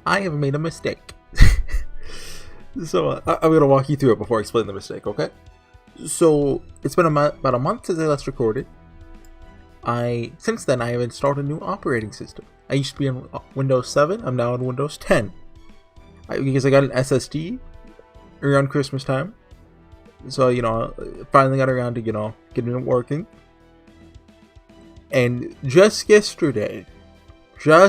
I have made a mistake. So I'm going to walk you through it before I explain the mistake, okay? So it's been about a month since I last recorded. Since then I have installed a new operating system. I used to be on Windows 7, I'm now on Windows 10. Because I got an SSD around Christmas time. So, finally got around to, getting it working. And just yesterday, I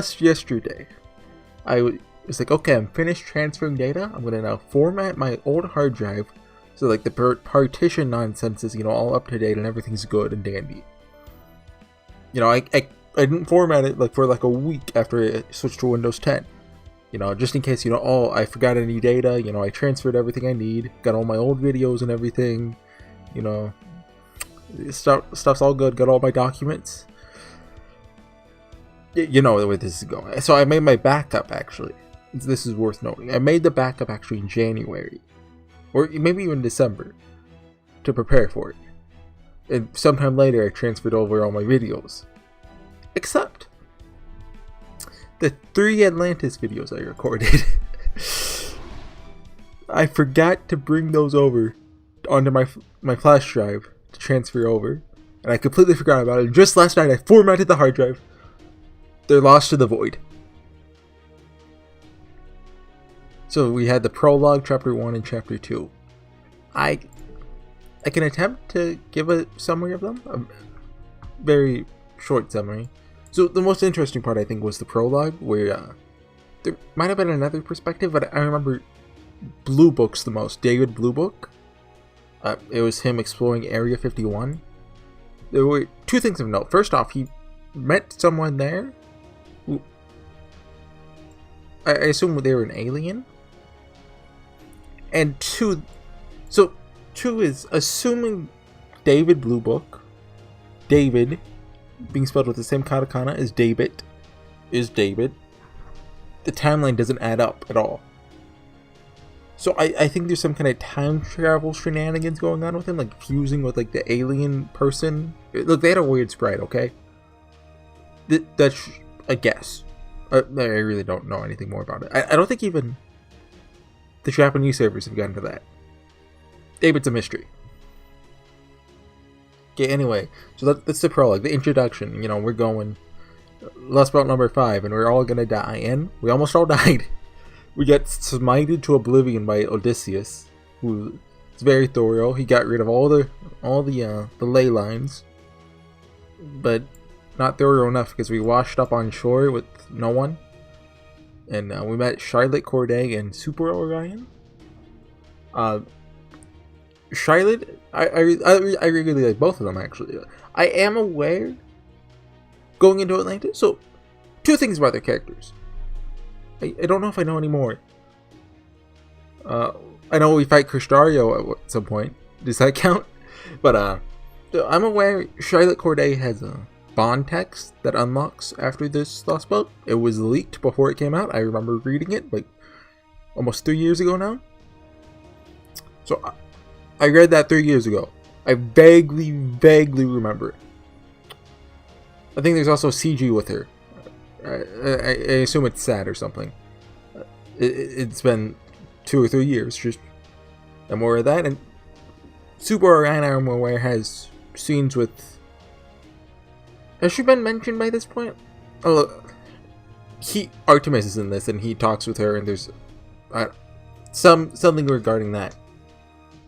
was like, okay, I'm finished transferring data. I'm going to now format my old hard drive. So, like, the partition nonsense is, all up to date and everything's good and dandy. I didn't format it, for a week after I switched to Windows 10. Just in case, I forgot any data, I transferred everything I need, got all my old videos and everything, stuff's all good, got all my documents. You know the way this is going. So I made my backup, actually. This is worth noting. I made the backup actually in January, or maybe even December, to prepare for it. And sometime later I transferred over all my videos. Except the 3 Atlantis videos I recorded. I forgot to bring those over onto my flash drive to transfer over. And I completely forgot about it. Just last night I formatted the hard drive. They're lost to the void. So we had the prologue, chapter 1 and chapter 2. I can attempt to give a summary of them. A very short summary. So the most interesting part, I think, was the prologue, where there might have been another perspective, but I remember Blue Book's the most. David Blue Book. It was him exploring Area 51. There were 2 things of note. First off, he met someone there who I assume they were an alien. And 2 is assuming David Blue Book, David, being spelled with the same katakana as David, is David. The timeline doesn't add up at all. So I think there's some kind of time travel shenanigans going on with him, like fusing with the alien person. Look, they had a weird sprite, okay? That's a guess. I really don't know anything more about it. I don't think even the Japanese servers have gotten to that. David's a mystery. Okay, anyway, so that's the prologue, the introduction. We're going Lost Belt number 5, and we're all gonna die, and we almost all died. We got smited to oblivion by Odysseus, who is very thorough. He got rid of all the ley lines, but not thorough enough because we washed up on shore with no one, and we met Charlotte Corday and Super Orion. Charlotte, I really like both of them, actually. I am aware, going into Atlantis, so 2 things about their characters. I don't know if I know any more. I know we fight Cristario at some point. Does that count? But I'm aware Charlotte Corday has a bond text that unlocks after this Lost Boat. It was leaked before it came out. I remember reading it almost 3 years ago now. So I read that 3 years ago. I vaguely remember it. I think there's also CG with her. I assume it's sad or something. It's been 2 or 3 years. Just I'm aware of that. And Super Orion, I'm aware, has scenes with... Has she been mentioned by this point? Oh, Artemis is in this, and he talks with her, and there's something regarding that.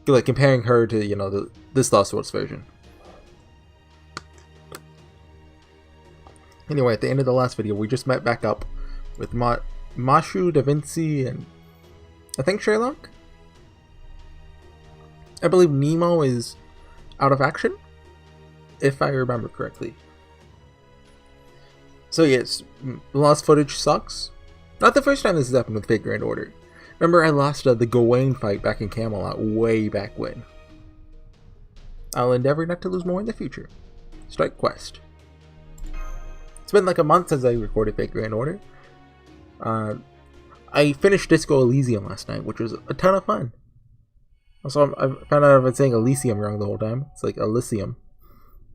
Comparing her to, this Lost Worlds version. Anyway, at the end of the last video, we just met back up with Mashu, Da Vinci, and I think Sherlock? I believe Nemo is out of action, if I remember correctly. So yes, lost footage sucks. Not the first time this has happened with Fate Grand Order. Remember, I lost the Gawain fight back in Camelot way back when. I'll endeavor not to lose more in the future. Strike Quest. It's been a month since I recorded Fate Grand Order. I finished Disco Elysium last night, which was a ton of fun. Also, I found out I've been saying Elysium wrong the whole time. It's Elysium.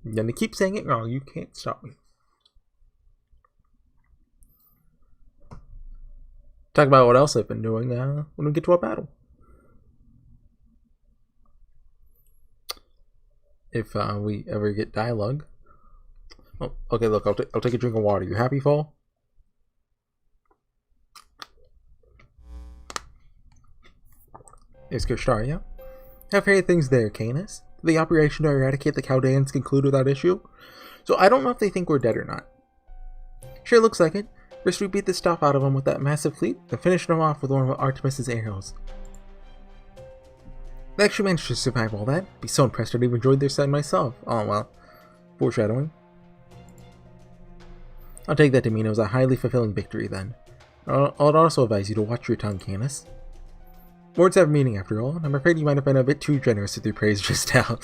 I'm gonna keep saying it wrong. You can't stop me. talk about what else I've been doing when we get to a battle. If we ever get dialogue. Oh, okay, look, I'll take a drink of water. You happy, Fall? Is Kirstaria? Have fair things there, Canis. The operation to eradicate the Chaldeans conclude without issue? So I don't know if they think we're dead or not. Sure looks like it. First we beat the stuff out of them with that massive fleet, then finish them off with one of Artemis's arrows. They actually managed to survive all that. Be so impressed I'd even joined their side myself. Oh well. Foreshadowing. I'll take that to mean it was a highly fulfilling victory then. I'd also advise you to watch your tongue, Canis. Words have meaning after all, and I'm afraid you might have been a bit too generous with your praise just now.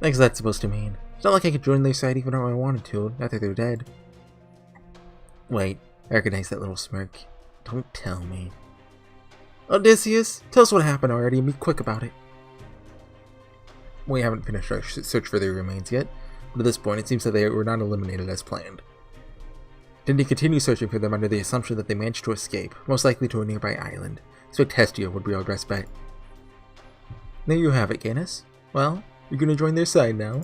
What's that supposed to mean? It's not like I could join their side even though I wanted to, now that they're dead. Wait, I recognize that little smirk. Don't tell me. Odysseus, tell us what happened already and be quick about it. We haven't finished our search for their remains yet, but at this point it seems that they were not eliminated as planned. Then they continue searching for them under the assumption that they managed to escape, most likely to a nearby island. So Testia would be our best bet. There you have it, Canis. Well, you're gonna join their side now.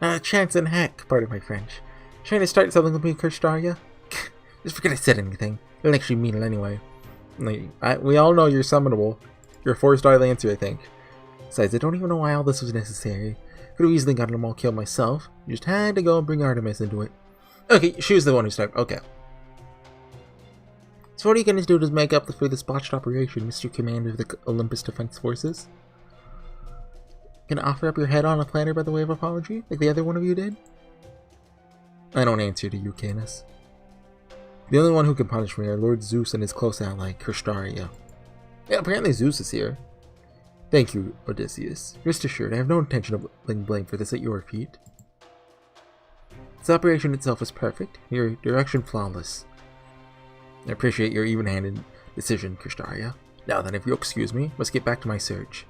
Not a chance in heck, pardon my French. Trying to start something with me, Kirstaria? Just forget I said anything. I didn't actually mean it anyway. We all know you're summonable. You're a 4-star Lancer, I think. Besides, I don't even know why all this was necessary. Could have easily gotten them all killed myself. You just had to go and bring Artemis into it. Okay, she was the one who started. Okay. So what are you going to do to make up for this botched operation, Mr. Commander of the Olympus Defense Forces? Gonna offer up your head on a platter by the way of apology, like the other one of you did? I don't answer to you, Canis. The only one who can punish me are Lord Zeus and his close ally, Kirstaria. Yeah, apparently Zeus is here. Thank you, Odysseus. Rest assured, I have no intention of laying blame for this at your feet. This operation itself was perfect, your direction flawless. I appreciate your even-handed decision, Kirstaria. Now then, if you'll excuse me, must get back to my search.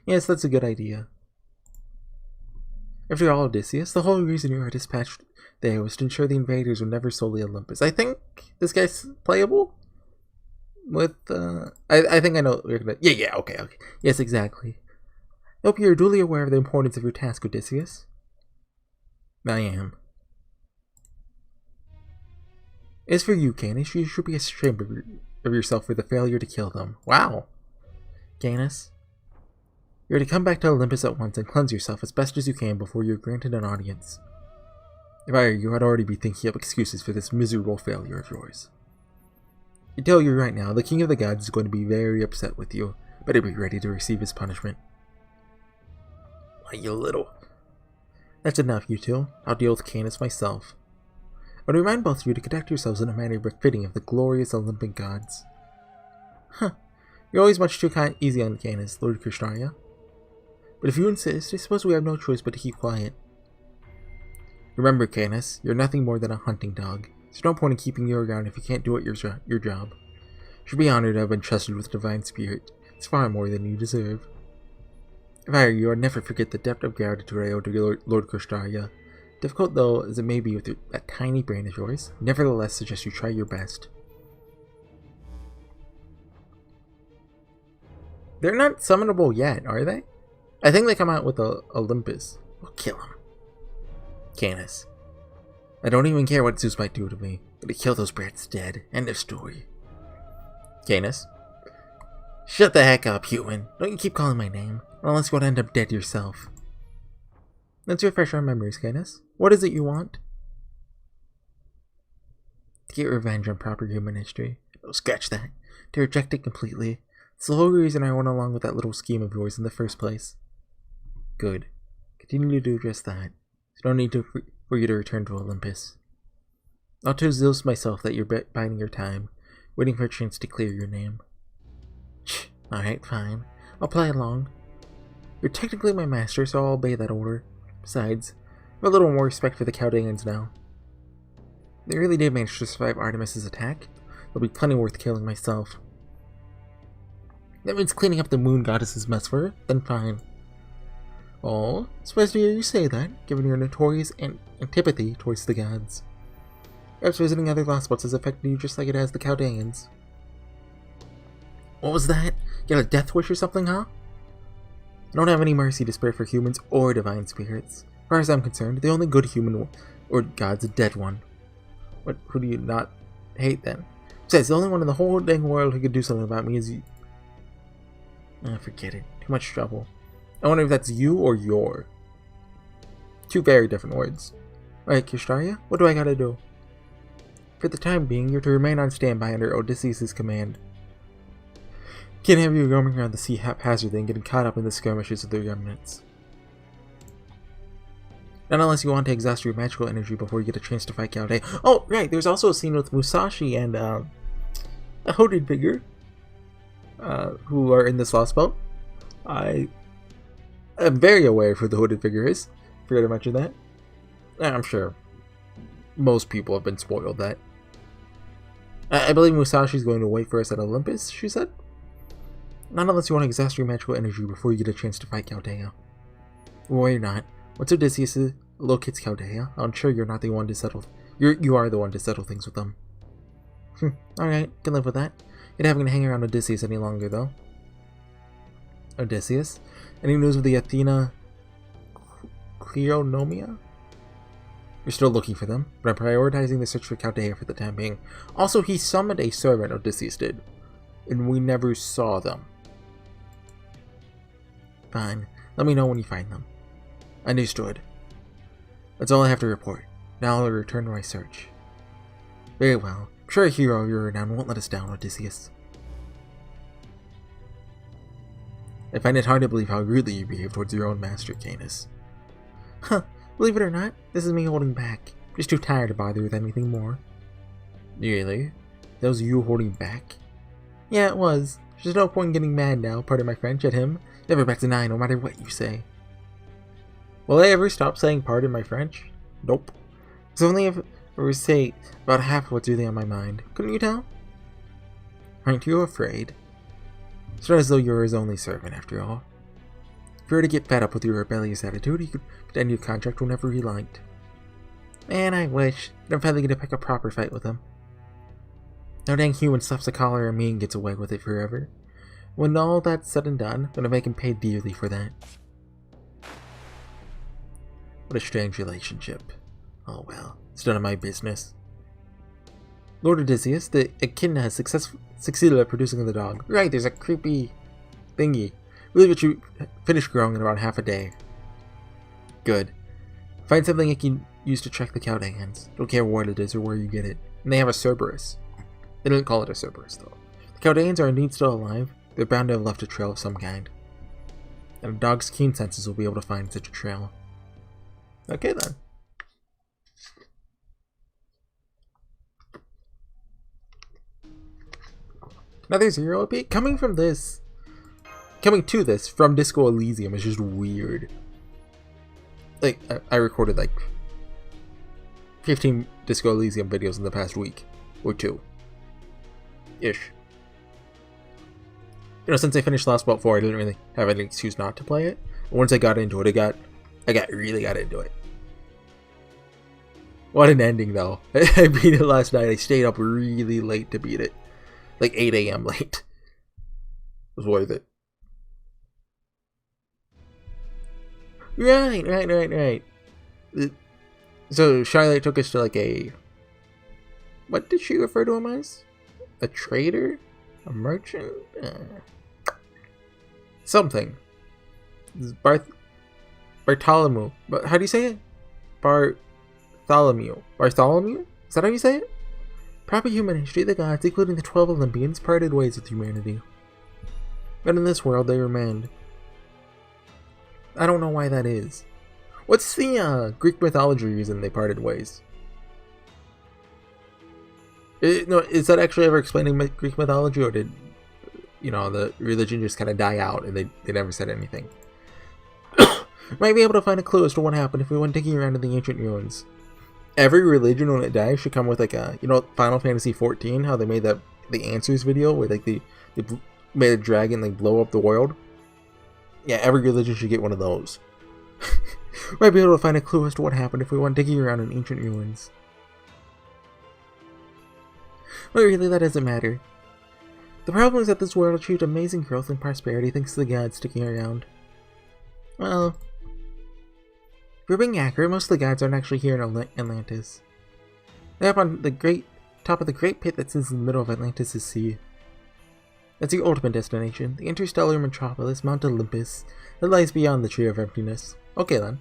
Yes, that's a good idea. After all, Odysseus, the whole reason you were dispatched there was to ensure the invaders would never sully Olympus. I think this guy's playable? With, I think I know what you're gonna... Yeah, okay. Yes, exactly. I hope you're duly aware of the importance of your task, Odysseus. I am. As for you, Canis, you should be ashamed of yourself for the failure to kill them. Wow. Canis, you're to come back to Olympus at once and cleanse yourself as best as you can before you're granted an audience. If I were you, I'd already be thinking up excuses for this miserable failure of yours. I tell you right now, the King of the Gods is going to be very upset with you. Better be ready to receive his punishment. Why, you little... That's enough, you two. I'll deal with Canis myself. I would remind both of you to conduct yourselves in a manner befitting of the glorious Olympic gods. Huh. You're always much too easy on Canis, Lord Kirstaria. But if you insist, I suppose we have no choice but to keep quiet. Remember, Canis, you're nothing more than a hunting dog. There's no point in keeping you around if you can't do it your job. You should be honored to have been trusted with divine spirit. It's far more than you deserve. If I were you, I'd never forget the depth of gratitude I owe to Lord Kirstaria. Difficult though as it may be with that tiny brain of yours, nevertheless suggest you try your best. They're not summonable yet, are they? I think they come out with Olympus. We'll kill him. Canis. I don't even care what Zeus might do to me, but to kill those brats dead. End of story. Canis. Shut the heck up, human. Don't you keep calling my name, unless you want to end up dead yourself. Let's refresh our memories, Canis. What is it you want? To get revenge on proper human history. Oh, scratch that. To reject it completely. It's the whole reason I went along with that little scheme of yours in the first place. Good. Continue to do just that. There's no need for you to return to Olympus. I'll tell Zeus myself that you're biding your time, waiting for a chance to clear your name. Alright, fine. I'll play along. You're technically my master, so I'll obey that order. Besides, I have a little more respect for the Chaldeans now. They really did manage to survive Artemis's attack. It'll be plenty worth killing myself. That means cleaning up the moon goddess's mess for her? Then fine. Oh, surprised to hear you say that, given your notorious antipathy towards the gods. Perhaps visiting other lost spots has affected you just like it has the Chaldeans. What was that? You got a death wish or something, huh? I don't have any mercy to spare for humans or divine spirits. As far as I'm concerned, the only good human or god's a dead one. Who do you not hate then? Besides, the only one in the whole dang world who could do something about me is you. Forget it. Too much trouble. I wonder if that's you or your. Two very different words. Alright, Kishtaria, what do I gotta do? For the time being, you're to remain on standby under Odysseus' command. Can't have you roaming around the sea haphazardly and getting caught up in the skirmishes of the remnants. Not unless you want to exhaust your magical energy before you get a chance to fight Chaldea. Oh, right, there's also a scene with Musashi and a hooded figure who are in this lost boat. I am very aware of who the hooded figure is. Forgot to mention that. I'm sure most people have been spoiled that. I believe Musashi's going to wait for us at Olympus, she said. Not unless you want to exhaust your magical energy before you get a chance to fight Chaldea. Worry not. Once Odysseus locates Chaldea, I'm sure you're not the one to settle. You are the one to settle things with them. Alright, can live with that. You're not having to hang around Odysseus any longer, though. Odysseus? Any news of the Athena Cleonomia? You're still looking for them, but I'm prioritizing the search for Chaldea for the time being. Also, he summoned a servant, Odysseus did, and we never saw them. Fine. Let me know when you find them. Understood. That's all I have to report. Now I'll return to my search. Very well. I'm sure a hero of your renown won't let us down, Odysseus. I find it hard to believe how rudely you behave towards your own master, Canis. Huh. Believe it or not, this is me holding back. I'm just too tired to bother with anything more. Really? That was you holding back? Yeah, it was. There's no point in getting mad now, pardon my French, at him. Never back to 9, no matter what you say. Will I ever stop saying pardon my French? Nope. It's only if I ever say about half of what's really on my mind. Couldn't you tell? Aren't you afraid? It's not as though you're his only servant, after all. If you were to get fed up with your rebellious attitude, he could end your contract whenever he liked. Man, I wish. I'm finally going to pick a proper fight with him. No dang human stuffs a collar on me and gets away with it forever. When all that's said and done, I'm going to make him pay dearly for that. What a strange relationship. Oh well, it's none of my business. Lord Odysseus, the echidna has succeeded at producing the dog. Right, there's a creepy thingy. I believe it should finish growing in about half a day. Good. Find something you can use to track the Chaldeans. Don't care what it is or where you get it. And they have a Cerberus. They didn't call it a Cerberus though. The Chaldeans are indeed still alive. They're bound to have left a trail of some kind. And a dog's keen senses will be able to find such a trail. Okay then. Another Zero OP? Coming to this from Disco Elysium is just weird. Like, I recorded like 15 Disco Elysium videos in the past week. Or two. Ish. You know, since I finished Lost Boat 4, I didn't really have any excuse not to play it. But once I got into it, I really got into it. What an ending, though. I beat it last night. I stayed up really late to beat it. Like 8 a.m. late. It was worth it. Right. So Charlotte took us to like a... What did she refer to him as? A trader? A merchant? Something. This is Bartholomew. But how do you say it? Bartholomew. Is that how you say it? Proper human history, the gods, including the 12 Olympians, parted ways with humanity. But in this world, they remained. I don't know why that is. What's the Greek mythology reason they parted ways? No, is that actually ever explained in Greek mythology, or did, you know, the religion just kind of die out and they never said anything? Might be able to find a clue as to what happened if we went digging around in the ancient ruins. Every religion, when it dies, should come with like a, you know, Final Fantasy 14, how they made the answers video where like they made a dragon like blow up the world. Yeah, every religion should get one of those. Might be able to find a clue as to what happened if we went digging around in ancient ruins. But really, that doesn't matter. The problem is that this world achieved amazing growth and prosperity thanks to the gods sticking around. Well, if we're being accurate, most of the gods aren't actually here in Atlantis. They're up on the top of the great pit that sits in the middle of Atlantis' sea. That's your ultimate destination, the interstellar metropolis, Mount Olympus, that lies beyond the Tree of Emptiness. Okay then.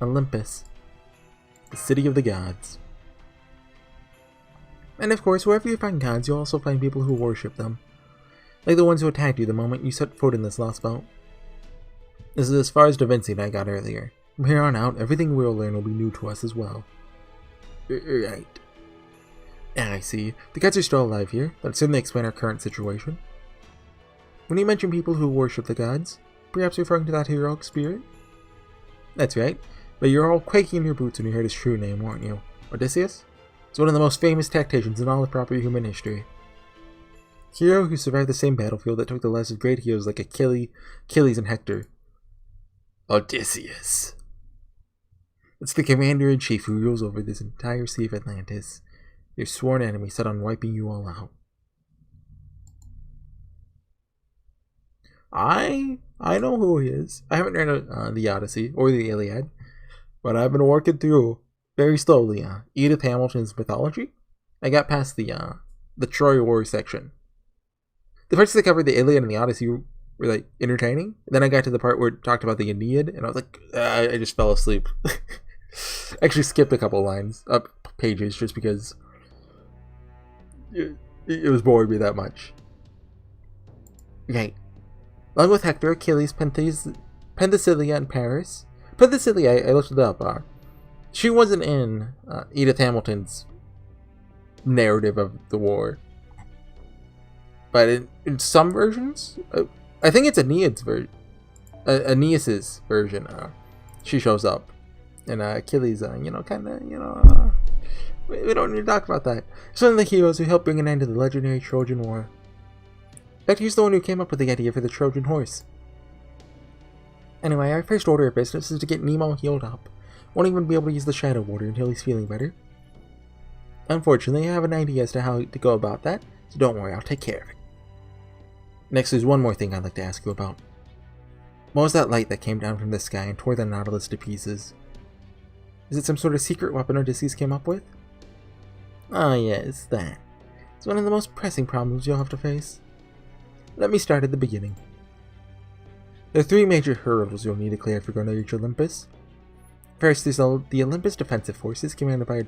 Olympus. The city of the gods. And of course, wherever you find gods, you'll also find people who worship them. Like the ones who attacked you the moment you set foot in this lost boat. This is as far as Da Vinci and I got earlier. From here on out, everything we'll learn will be new to us as well. Right. I see. The gods are still alive here. That would certainly explain our current situation. When you mention people who worship the gods, perhaps referring to that heroic spirit? That's right. But you're all quaking in your boots when you heard his true name, weren't you? Odysseus? He's one of the most famous tacticians in all of proper human history. Hero who survived the same battlefield that took the lives of great heroes like Achilles and Hector. Odysseus. It's the commander-in-chief who rules over this entire sea of Atlantis. Your sworn enemy set on wiping you all out. I know who he is. I haven't read the Odyssey or the Iliad, but I've been working through very slowly Edith Hamilton's mythology. I got past the Troy War section. The parts that covered the Iliad and the Odyssey were like entertaining. Then I got to the part where it talked about the Aeneid, and I was like, I just fell asleep. I actually skipped a couple lines up pages just because it was boring me that much. Right. Along with Hector, Achilles, Penthesilea, and Paris. Penthesilea, I looked it up. She wasn't in Edith Hamilton's narrative of the war. But in some versions, I think it's Aeneas's version, she shows up. And Achilles, we don't need to talk about that. He's one of the heroes who helped bring an end to the legendary Trojan War. In fact, he's the one who came up with the idea for the Trojan horse. Anyway, our first order of business is to get Nemo healed up. Won't even be able to use the shadow water until he's feeling better. Unfortunately, I have an idea as to how to go about that, so don't worry, I'll take care of it. Next, there's one more thing I'd like to ask you about. What was that light that came down from the sky and tore the Nautilus to pieces? Is it some sort of secret weapon Odysseus came up with? Ah yes, that. It's one of the most pressing problems you'll have to face. Let me start at the beginning. There are 3 major hurdles you'll need to clear if you're going to reach Olympus. First, there's the Olympus Defensive Forces commanded by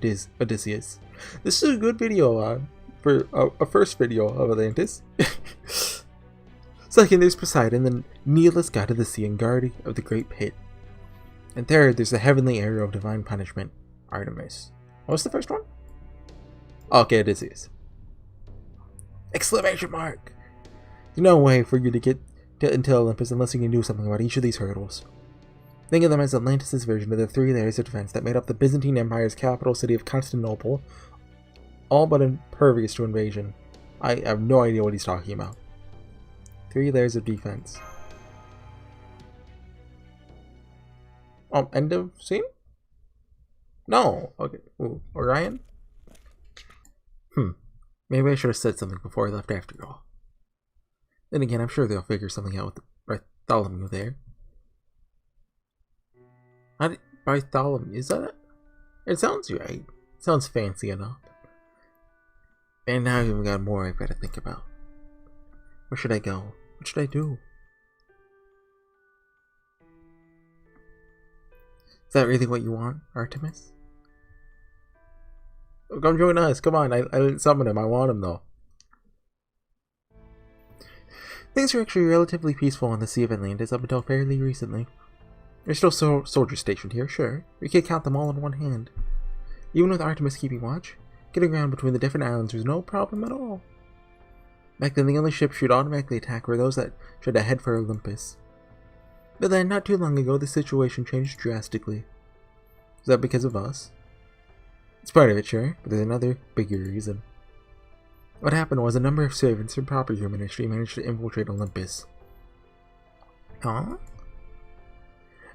Odysseus. This is a good video for a first video of Atlantis. Second, there's Poseidon, the needless god of the sea and guard of the Great Pit. And third, there's the heavenly arrow of divine punishment, Artemis. What was the first one? Okay, Odysseus. Exclamation mark! There's no way for you to get into Olympus unless you can do something about each of these hurdles. Think of them as Atlantis' version of the 3 layers of defense that made up the Byzantine Empire's capital city of Constantinople, all but impervious to invasion. I have no idea what he's talking about. 3 layers of defense. End of scene? No. Okay. Ooh, Orion? Maybe I should have said something before I left after all. Then again, I'm sure they'll figure something out with Bartholomew there. Bartholomew, is that it? It sounds right. It sounds fancy enough. And now I've even got more I've got to think about. Where should I go? What should I do? Is that really what you want, Artemis? Oh, come join us. Come on. I didn't summon him. I want him, though. Things are actually relatively peaceful on the Sea of Atlantis up until fairly recently. There's still soldiers stationed here, sure. We could count them all on one hand. Even with Artemis keeping watch, getting around between the different islands was no problem at all. Back then, the only ships she'd automatically attack were those that tried to head for Olympus. But then, not too long ago, the situation changed drastically. Is that because of us? It's part of it, sure, but there's another, bigger reason. What happened was a number of servants from proper human history managed to infiltrate Olympus. Huh?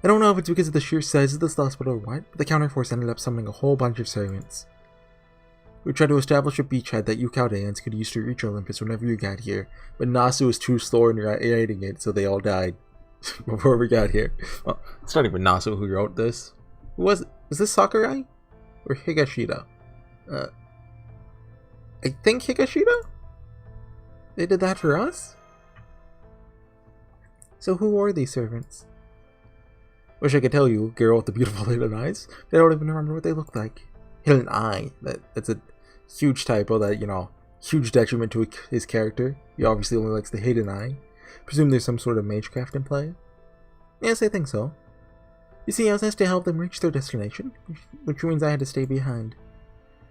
I don't know if it's because of the sheer size of this hospital or what, but the counterforce ended up summoning a whole bunch of servants. We tried to establish a beachhead that you Chaldeans could use to reach Olympus whenever you got here, but Nasu was too slow in writing it, so they all died before we got here. Well, it's not even Nasu who wrote this. Who was it? Was this Sakurai? Or Higashida? I think Higashida? They did that for us? So who are these servants? Wish I could tell you, girl with the beautiful hidden eyes. They don't even remember what they look like. Hidden eye. That's a huge typo that, huge detriment to his character. He obviously only likes the hidden eye. Presume there's some sort of magecraft in play. Yes, I think so. You see, I was asked to help them reach their destination, which means I had to stay behind.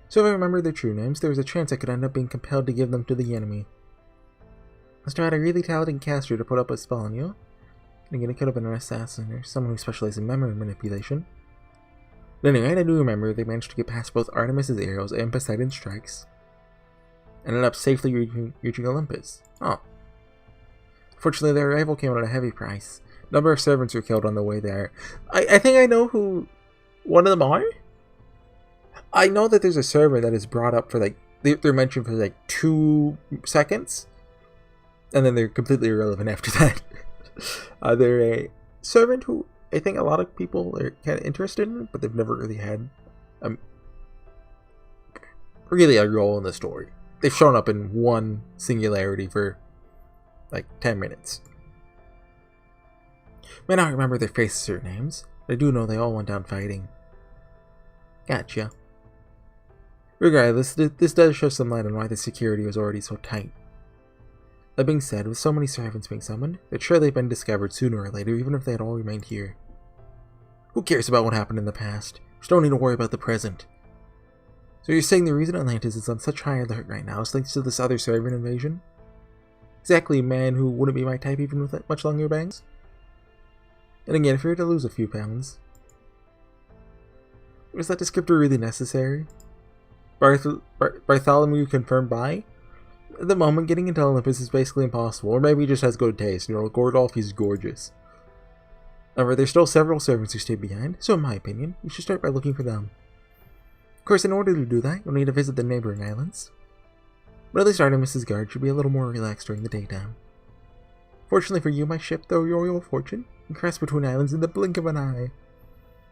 So if I remember their true names, there was a chance I could end up being compelled to give them to the enemy. Must have had a really talented caster to put up a spell on you. And again, it could have been an assassin or someone who specialized in memory manipulation. But anyway, I do remember they managed to get past both Artemis's arrows and Poseidon's strikes. And ended up safely reaching Olympus. Oh. Fortunately, their arrival came at a heavy price. A number of servants were killed on the way there. I think I know who one of them are. I know that there's a servant that is brought up for they're mentioned for 2 seconds. And then they're completely irrelevant after that. They're a servant who I think a lot of people are kind of interested in, but they've never really had really a role in the story. They've shown up in one singularity for 10 minutes. May not remember their faces or names, but I do know they all went down fighting. Gotcha. Regardless, this does show some light on why the security was already so tight. That being said, with so many servants being summoned, they'd surely been discovered sooner or later, even if they had all remained here. Who cares about what happened in the past? Just don't need to worry about the present. So you're saying the reason Atlantis is on such high alert right now is thanks to this other servant invasion? Exactly a man who wouldn't be my type even with much longer bangs? And again, if you were to lose a few pounds, was that descriptor really necessary? Bartholomew confirmed by? At the moment, getting into Olympus is basically impossible, or maybe he just has good taste. Gordolf, he's gorgeous. However, there's still several servants who stayed behind, so in my opinion, you should start by looking for them. Of course, in order to do that, you'll need to visit the neighboring islands. But at least Artemis's guard should be a little more relaxed during the daytime. Fortunately for you, my ship, the Royal Fortune, can cross between islands in the blink of an eye.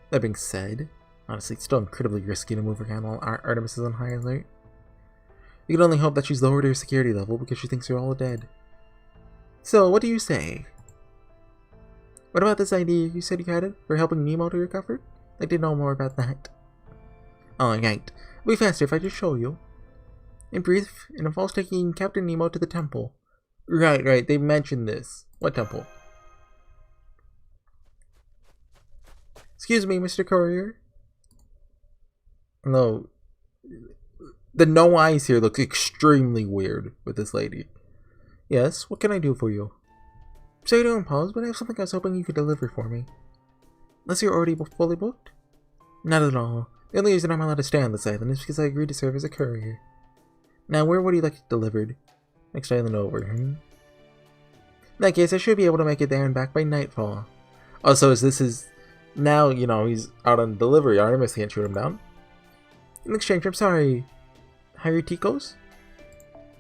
That being said, honestly, it's still incredibly risky to move around while Artemis is on high alert. You can only hope that she's lowered her security level because she thinks you're all dead. So, what do you say? What about this idea you said you had it for helping Nemo to recover? I did know more about that. Alright, it'll be faster if I just show you. In brief, it involves taking Captain Nemo to the temple. Right, they mentioned this. What temple? Excuse me, Mr. Courier. No. The no eyes here looks extremely weird with this lady. Yes, what can I do for you? So you don't pause, but I have something I was hoping you could deliver for me. Unless you're already fully booked? Not at all. The only reason I'm allowed to stay on this island is because I agreed to serve as a courier. Now, where would you like it delivered? Next island over, In that case, I should be able to make it there and back by nightfall. Also, as this is... Now, he's out on delivery. Artemis can't shoot him down. In exchange, I'm sorry... Hierotikos?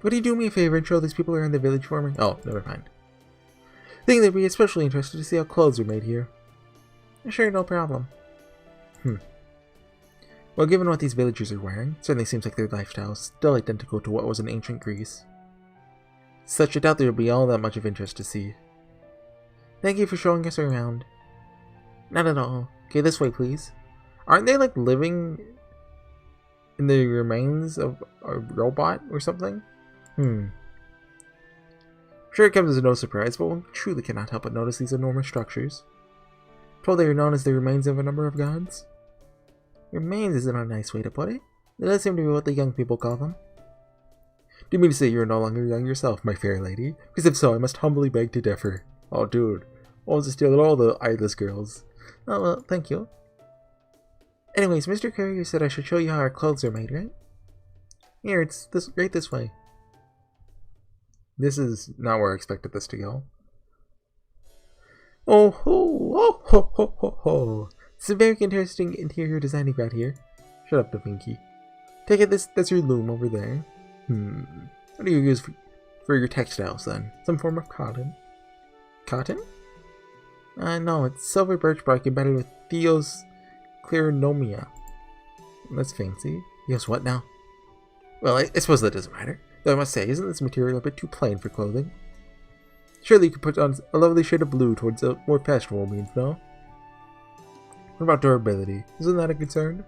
Would you do me a favor and show these people around the village for me? Oh, never mind. I think they'd be especially interested to see how clothes are made here. Sure, no problem. Well, given what these villagers are wearing, it certainly seems like their lifestyle is still identical to what was in ancient Greece. Such, I doubt there will be all that much of interest to see. Thank you for showing us around. Not at all. Okay, this way, please. Aren't they, living in the remains of a robot or something? Sure, it comes as no surprise, but one truly cannot help but notice these enormous structures. Told they are known as the remains of a number of gods. Remains isn't a nice way to put it. It does seem to be what the young people call them. Do you mean to say you are no longer young yourself, my fair lady? Because if so, I must humbly beg to differ. Oh, dude. I want to steal all the eyeless girls. Oh, well, thank you. Anyways, Mr. Courier said I should show you how our clothes are made, right? Here, it's right this way. This is not where I expected this to go. Oh ho! Oh ho ho ho ho! It's a very interesting interior design you got here. Shut up, Da Vinci. Take it that's your loom over there. What do you use for your textiles then? Some form of cotton? Cotton? No, it's silver birch bark embedded with Theos Cleronomia. That's fancy. Theos what now? Well, I suppose that doesn't matter. Though I must say, isn't this material a bit too plain for clothing? Surely you could put on a lovely shade of blue towards a more fashionable means, no? What about durability? Isn't that a concern?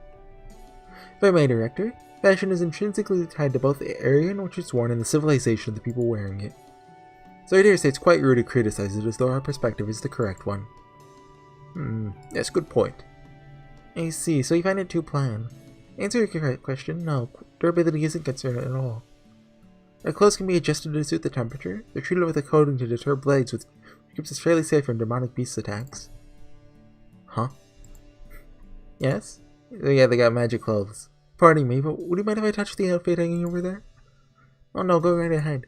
If I may, Director, fashion is intrinsically tied to both the area in which it's worn and the civilization of the people wearing it. So I dare say it's quite rude to criticize it as though our perspective is the correct one. Yes, good point. I see, so you find it too plain. Answer your correct question, no, durability isn't concerned at all. Our clothes can be adjusted to suit the temperature. They're treated with a coating to deter blades, which keeps us fairly safe from demonic beast attacks. Huh? Yes? Yeah, they got magic clothes. Pardon me, but would you mind if I touch the outfit hanging over there? Oh no, go right ahead.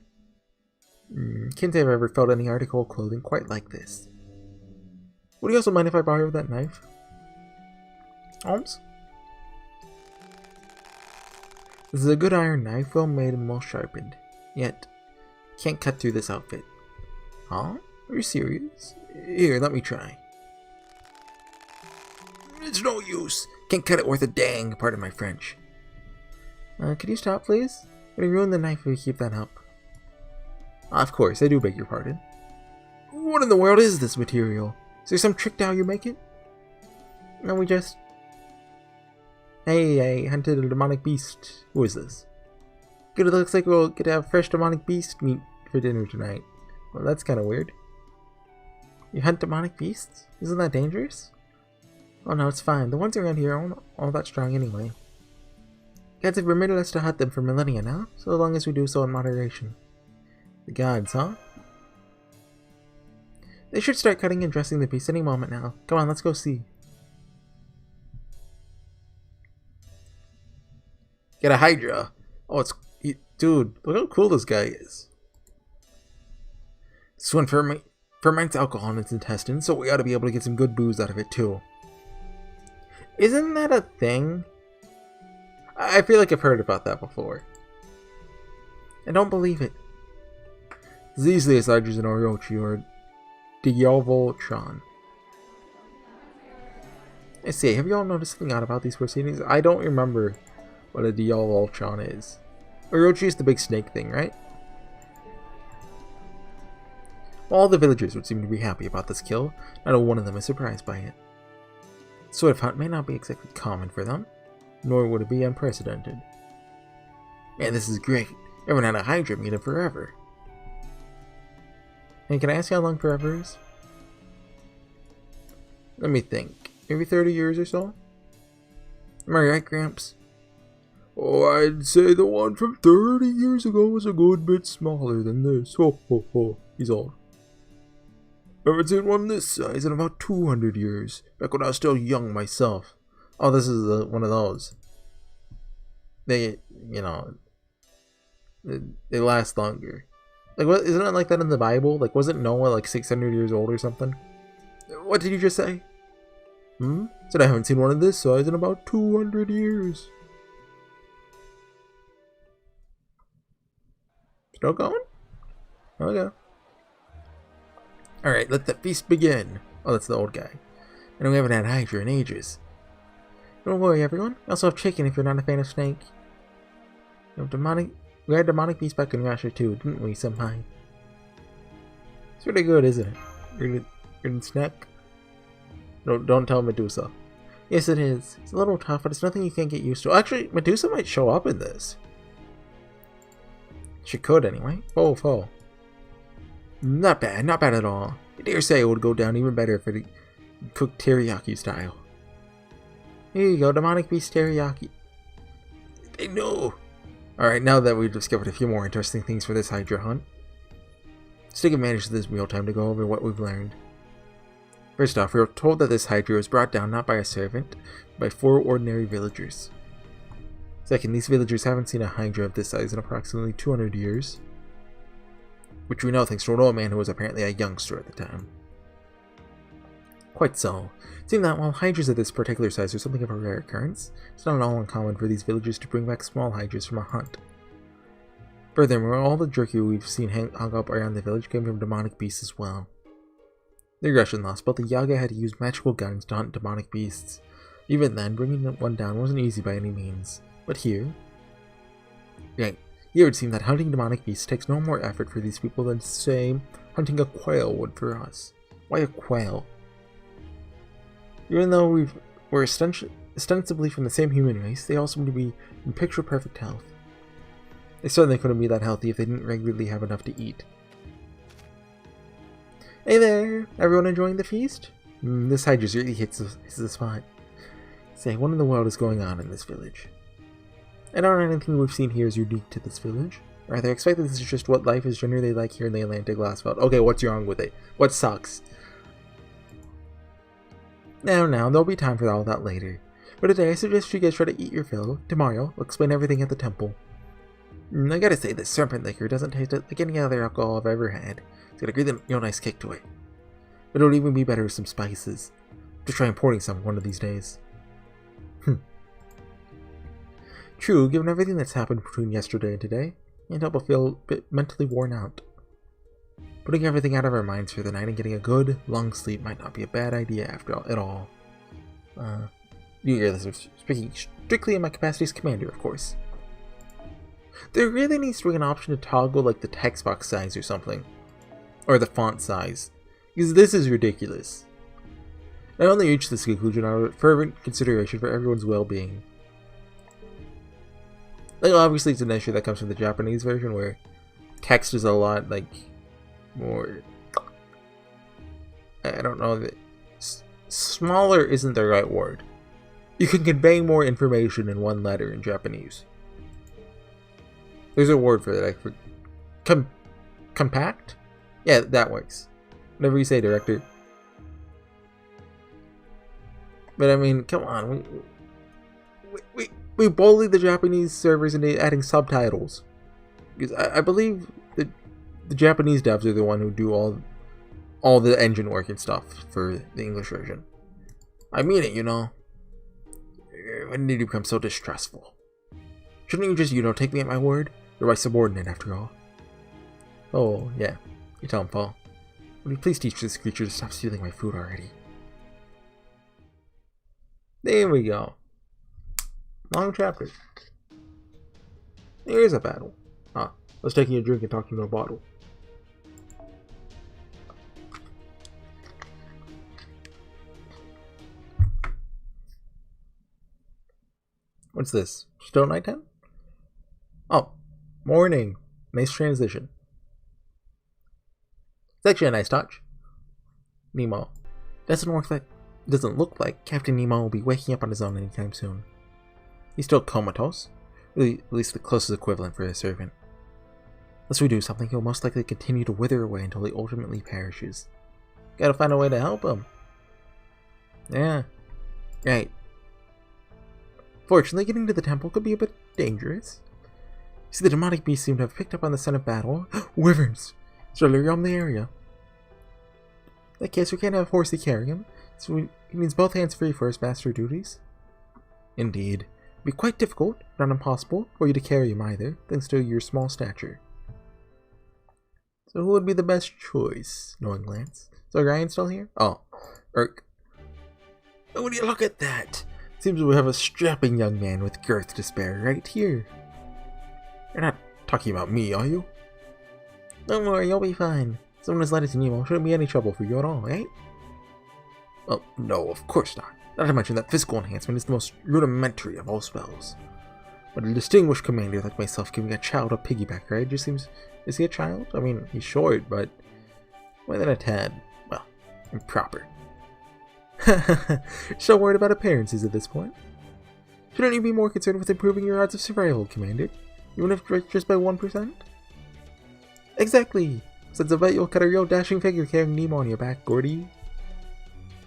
Can't say I've ever felt any article of clothing quite like this. Would you also mind if I borrow that knife? Holmes? This is a good iron knife, well made and well sharpened. Yet, can't cut through this outfit. Huh? Are you serious? Here, let me try. It's no use. Can't cut it worth a dang, pardon my French. Could you stop, please? It'll ruin the knife if we keep that up. Of course, I do beg your pardon. What in the world is this material? Is there some trick to how you make it? No, we just... Hey, I hunted a demonic beast. Who is this? Good, it looks like we'll get to have fresh demonic beast meat for dinner tonight. Well, that's kind of weird. You hunt demonic beasts? Isn't that dangerous? Oh no, it's fine. The ones around here aren't all that strong anyway. Gods have permitted us to hunt them for millennia now, so long as we do so in moderation. The gods, huh? They should start cutting and dressing the beast any moment now. Come on, let's go see. Get a Hydra. Oh, dude, look how cool this guy is. This one ferments alcohol in its intestines, so we ought to be able to get some good booze out of it too. Isn't that a thing? I feel like I've heard about that before. I don't believe it. It's easily as large as an Orochi or Diavoltron. I see, have you all noticed something odd about these proceedings? I don't remember what a Diavoltron is. Orochi is the big snake thing, right? All the villagers would seem to be happy about this kill. Not a one of them is surprised by it. Sort of hunt may not be exactly common for them, nor would it be unprecedented. Man, this is great. Everyone had a Hydra meet him forever. And can I ask how long forever is? Let me think. Maybe 30 years or so? Am I right, Gramps? Oh, I'd say the one from 30 years ago was a good bit smaller than this. Ho ho ho, he's old. I haven't seen one this size in about 200 years, back when I was still young myself. Oh, this is one of those. They, you know, they last longer. Like, what, isn't it like that in the Bible? Like, wasn't Noah like 600 years old or something? What did you just say? Said I haven't seen one of this size in about 200 years. Still going? Okay. Alright, let the feast begin. Oh, that's the old guy. I know we haven't had Hydra in ages. Don't worry, everyone. We also have chicken if you're not a fan of snake. We had demonic beast back in Russia too, didn't we, Senpai? It's really good, isn't it? You're gonna snack? No, don't tell Medusa. Yes, it is. It's a little tough, but it's nothing you can't get used to. Actually, Medusa might show up in this. She could, anyway. Fo. Not bad at all. I dare say it would go down even better if it cooked teriyaki style. Here you go, demonic beast teriyaki. They know. Alright, now that we've discovered a few more interesting things for this Hydra hunt, let's take advantage of this mealtime to go over what we've learned. First off, we were told that this Hydra was brought down not by a servant, but by 4 ordinary villagers. Second, these villagers haven't seen a Hydra of this size in approximately 200 years. Which we know thanks to an old man who was apparently a youngster at the time. Quite so. It seems that while hydras of this particular size are something of a rare occurrence, it's not at all uncommon for these villagers to bring back small hydras from a hunt. Furthermore, all the jerky we've seen hung up around the village came from demonic beasts as well. The aggression lost, but the Yaga had to use magical guns to hunt demonic beasts. Even then, bringing one down wasn't easy by any means. But here it would seem that hunting demonic beasts takes no more effort for these people than, say, hunting a quail would for us. Why a quail? Even though we're ostensibly from the same human race, they all seem to be in picture-perfect health. They certainly couldn't be that healthy if they didn't regularly have enough to eat. Hey there! Everyone enjoying the feast? This hydra really hits the spot. Say, what in the world is going on in this village? I don't know anything we've seen here is unique to this village. Rather, I expect that this is just what life is generally like here in the Atlantic glassbelt. Okay, what's wrong with it? What sucks? Now, there'll be time for all that later. But today, I suggest you guys try to eat your fill. Tomorrow, I'll explain everything at the temple. I gotta say, this serpent liquor doesn't taste like any other alcohol I've ever had. It's got a real nice kick to it. But it'll even be better with some spices. Just try importing some one of these days. True, given everything that's happened between yesterday and today, I can't help but feel a bit mentally worn out. Putting everything out of our minds for the night and getting a good, long sleep might not be a bad idea at all. You hear this, speaking strictly in my capacity as commander, of course. There really needs to be an option to toggle like the text box size or something. Or the font size. Because this is ridiculous. I only reached this conclusion out of fervent consideration for everyone's well-being. Like, obviously it's an issue that comes from the Japanese version where text is a lot, like, more... I don't know, smaller isn't the right word. You can convey more information in one letter in Japanese. There's a word for that. Compact? Yeah, that works. Whatever you say, director. But I mean, come on. We bullied the Japanese servers into adding subtitles. Because I believe that the Japanese devs are the one who do all the engine work and stuff for the English version. I mean it, you know. When did you become so distrustful? Shouldn't you just, take me at my word? You're my subordinate, after all. Oh, yeah. You tell him, Paul. Would you please teach this creature to stop stealing my food already? There we go. Long chapter. Here's a battle. I was taking a drink and talking to a bottle. What's this? Still nighttime? Oh, morning. Nice transition. It's actually a nice touch. Nemo. Doesn't look like Captain Nemo will be waking up on his own anytime soon. He's still comatose. Really, at least the closest equivalent for a servant. Unless we do something, he'll most likely continue to wither away until he ultimately perishes. Gotta find a way to help him. Yeah. Right. Fortunately, getting to the temple could be a bit dangerous. See, the demonic beasts seem to have picked up on the scent of battle. Wyverns! Certainly around the area. In that case, we can't have Horsey carry him, so he needs both hands free for his master duties. Indeed. It'd be quite difficult, not impossible, for you to carry him either, thanks to your small stature. So who would be the best choice, knowing Lance? Is Orion still here? Oh, Urk. Oh, would you look at that? Seems we have a strapping young man with girth to spare right here. You're not talking about me, are you? Don't worry, you'll be fine. Someone as light as Nemo shouldn't be any trouble for you at all, right? Well, no, of course not. Not to mention that physical enhancement is the most rudimentary of all spells. But a distinguished commander like myself giving a child a piggyback ride just seems... Is he a child? I mean, he's short, but... more than a tad. Well, improper. So worried about appearances at this point? Shouldn't you be more concerned with improving your odds of survival, Commander? Even if just by 1%? Exactly! Since I bet you'll cut a real dashing figure carrying Nemo on your back, Gordy.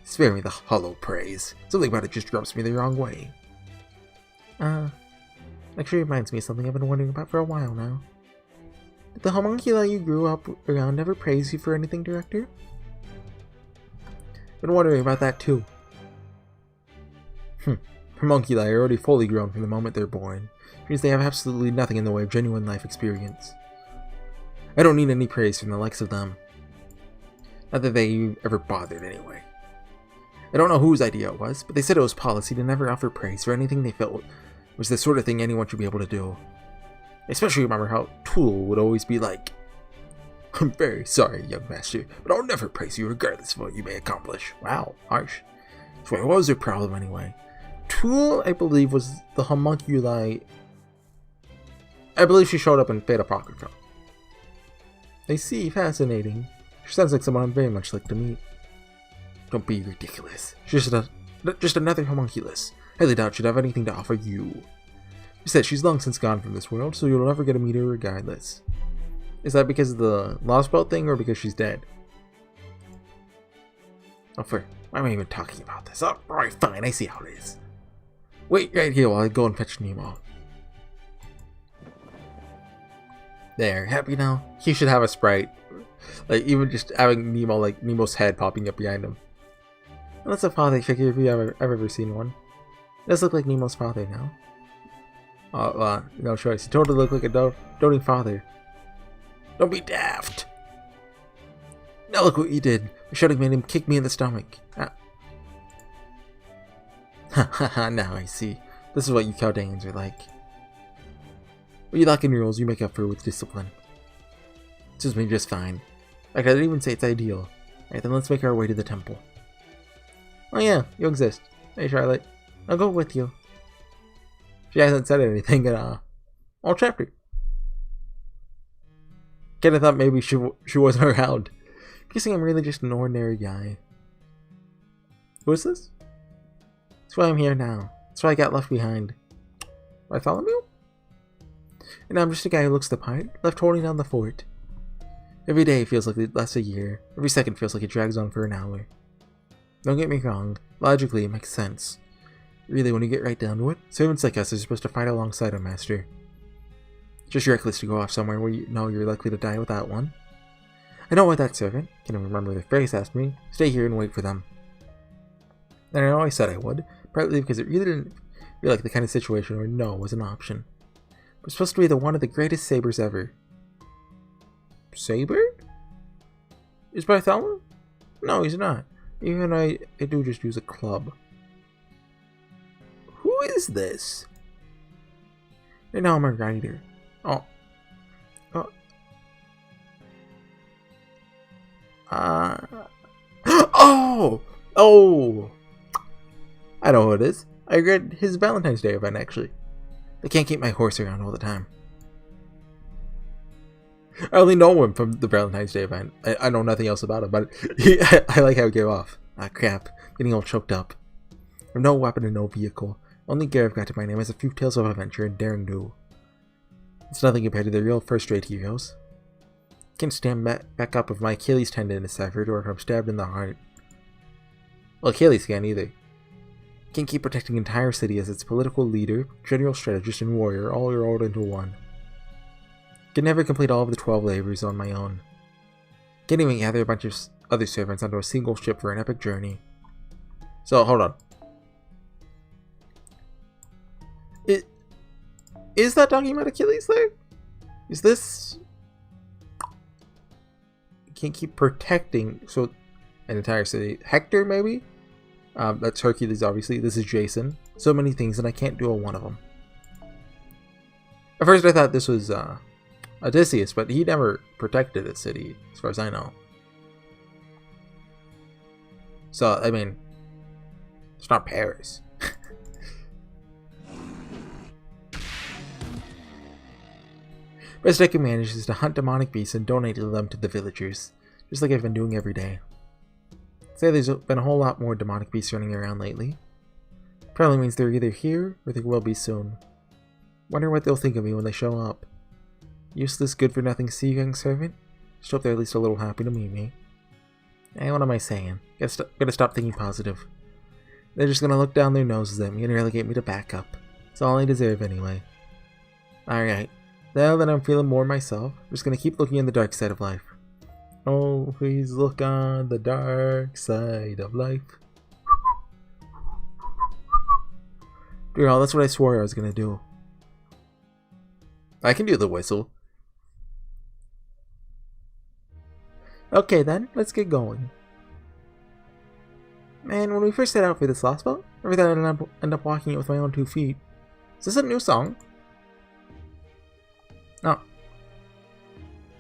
Spare me the hollow praise. Something about it just rubs me the wrong way. Actually reminds me of something I've been wondering about for a while now. Did the homunculi you grew up around never praise you for anything, Director? Been wondering about that too. Homunculi are already fully grown from the moment they're born, which means they have absolutely nothing in the way of genuine life experience. I don't need any praise from the likes of them. Not that they ever bothered anyway. I don't know whose idea it was, but they said it was policy to never offer praise for anything they felt was the sort of thing anyone should be able to do. I especially remember how Tool would always be like, "I'm very sorry, young master, but I'll never praise you regardless of what you may accomplish." Wow, harsh. So what was their problem anyway? Tool, I believe, was the homunculi. I believe she showed up in Fate Apocrypha. I see, fascinating. She sounds like someone I'd very much like to meet. Don't be ridiculous. She's just another homunculus. I highly doubt she'd have anything to offer you. She said she's long since gone from this world, so you'll never get to meet her regardless. Is that because of the Lost Belt thing, or because she's dead? Oh, why am I even talking about this? Oh, alright, fine, I see how it is. Wait right here while I go and fetch Nemo. There, happy now? He should have a sprite. Like, even just having Nemo, like, Nemo's head popping up behind him. And that's a father figure if I've ever seen one. It does look like Nemo's father now. No choice. You totally look like a doting father. Don't be daft! Now look what you did. The shouting made him kick me in the stomach. Ha ha ha, now I see. This is what you Chaldeans are like. What you lack in rules, you make up for with discipline. Suits me just fine. I didn't even say it's ideal. Alright, then let's make our way to the temple. Oh yeah, you exist. Hey Charlotte, I'll go with you. She hasn't said anything in all chapter. Kinda thought maybe she wasn't around. Guessing I'm really just an ordinary guy. Who is this? That's why I'm here now. That's why I got left behind. Bartholomew? And I'm just a guy who looks the part, left holding down the fort. Every day feels like it lasts a year. Every second feels like it drags on for an hour. Don't get me wrong. Logically, it makes sense. Really, when you get right down to it, servants like us are supposed to fight alongside a master. It's just reckless to go off somewhere where you know you're likely to die without one. I don't want that servant. Can't remember the phrase asked me. Stay here and wait for them. And I know I said I would, partly because it really didn't feel like the kind of situation where no was an option. We're supposed to be one of the greatest sabers ever. Saber? Is Bartholomew? No, he's not. Even I do just use a club. Who is this? And now I'm a rider. Oh. Oh! I know who it is. I read his Valentine's Day event, actually. I can't keep my horse around all the time. I only know him from the Valentine's Day event. I know nothing else about him, but I like how he came off. Ah, crap. Getting all choked up. With no weapon and no vehicle. Only gear I've got to my name is a few tales of adventure and daring do. It's nothing compared to the real first-rate heroes. Can't stand back up if my Achilles tendon is severed or if I'm stabbed in the heart. Well, Achilles can't either. Can't keep protecting an entire city as its political leader, general strategist, and warrior all rolled into one. Can never complete all of the 12 labors on my own. Can't even gather a bunch of other servants onto a single ship for an epic journey. So, hold on. Is that talking about Achilles there? Is this... Can't keep protecting, so an entire city. Hector, maybe? That's Hercules, obviously. This is Jason. So many things, and I can't do one of them. At first I thought this was Odysseus, but he never protected a city, as far as I know. So, I mean, it's not Paris. Best I can manage is to hunt demonic beasts and donate them to the villagers, just like I've been doing every day. Say there's been a whole lot more demonic beasts running around lately. Probably means they're either here or they will be soon. Wonder what they'll think of me when they show up. Useless, good-for-nothing sea young servant? Just hope they're at least a little happy to meet me. Hey, what am I saying? Gotta stop thinking positive. They're just gonna look down their noses at me and relegate me to backup. It's all I deserve anyway. Alright, now that I'm feeling more myself, I'm just gonna keep looking on the dark side of life. Oh, please look on the dark side of life. Girl, that's what I swore I was gonna do. I can do the whistle. Okay then, let's get going. Man, when we first set out for this last boat, I thought I'd end up walking it with my own 2 feet. Is this a new song? No.